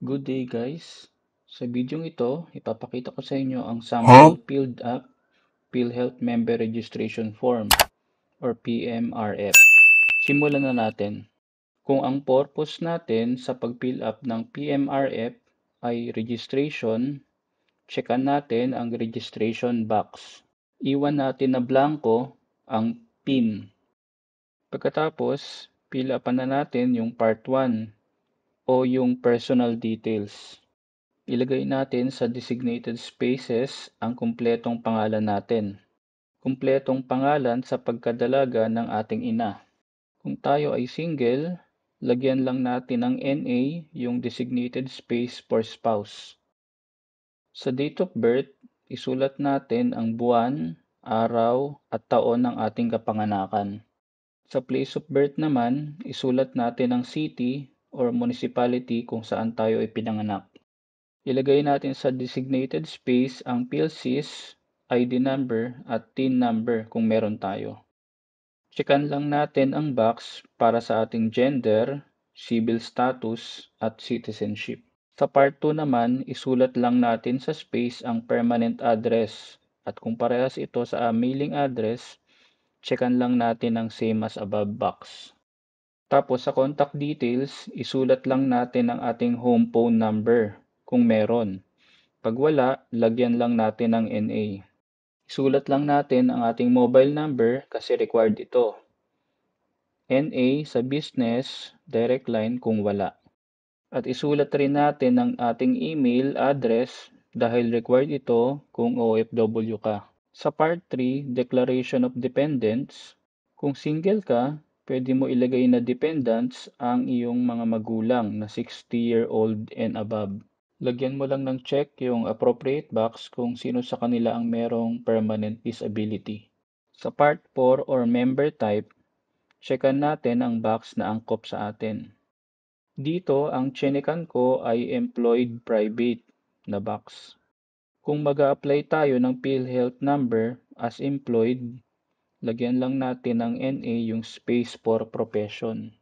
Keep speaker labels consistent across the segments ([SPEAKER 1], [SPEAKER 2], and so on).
[SPEAKER 1] Good day guys! Sa video ito, ipapakita ko sa inyo ang sample filled up PhilHealth Member Registration Form or PMRF. Simulan na natin. Kung ang purpose natin sa pag-fill up ng PMRF ay registration, checkan natin ang registration box. Iwan natin na blanco ang PIN. Pagkatapos, fill upan na natin yung part 1 o yung personal details. Ilagay natin sa designated spaces ang kumpletong pangalan natin. Kumpletong pangalan sa pagkadalaga ng ating ina. Kung tayo ay single, lagyan lang natin ng NA yung designated space for spouse. Sa date of birth, isulat natin ang buwan, araw at taon ng ating kapanganakan. Sa place of birth naman, isulat natin ang city or municipality kung saan tayo ipinanganak. Ilagay natin sa designated space ang PhilSys, ID number at TIN number kung meron tayo. Checkan lang natin ang box para sa ating gender, civil status at citizenship. Sa part 2 naman, isulat lang natin sa space ang permanent address at kung parehas ito sa mailing address, checkan lang natin ang same as above box. Tapos sa contact details, isulat lang natin ang ating home phone number kung meron. Pag wala, lagyan lang natin ng NA. Isulat lang natin ang ating mobile number kasi required ito. NA sa business, direct line kung wala. At isulat rin natin ang ating email address dahil required ito kung OFW ka. Sa part 3, Declaration of Dependents, kung single ka, pwede mo ilagay na dependents ang iyong mga magulang na 60-year-old and above. Lagyan mo lang ng check yung appropriate box kung sino sa kanila ang merong permanent disability. Sa part 4 or member type, checkan natin ang box na angkop sa atin. Dito, ang chinekan ko ay employed private na box. Kung mag-a-apply tayo ng PhilHealth number as employed, lagyan lang natin ng NA yung space for profession.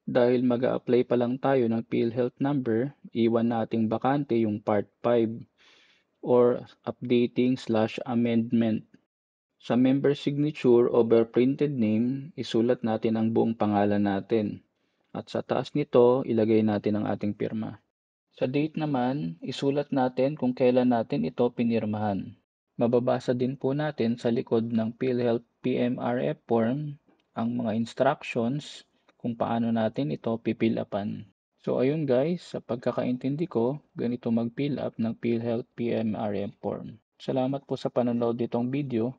[SPEAKER 1] Dahil mag-a-apply pa lang tayo ng PhilHealth number, iwan nating bakante yung part 5 or updating/amendment. Sa member signature over printed name, isulat natin ang buong pangalan natin. At sa taas nito, ilagay natin ang ating pirma. Sa date naman, isulat natin kung kailan natin ito pinirmahan. Mababasa din po natin sa likod ng PhilHealth PMRF form ang mga instructions kung paano natin ito pipil upan. So ayun guys, sa pagkakaintindi ko, ganito mag-fill up ng PhilHealth PMRF form. Salamat po sa panonood nitong video.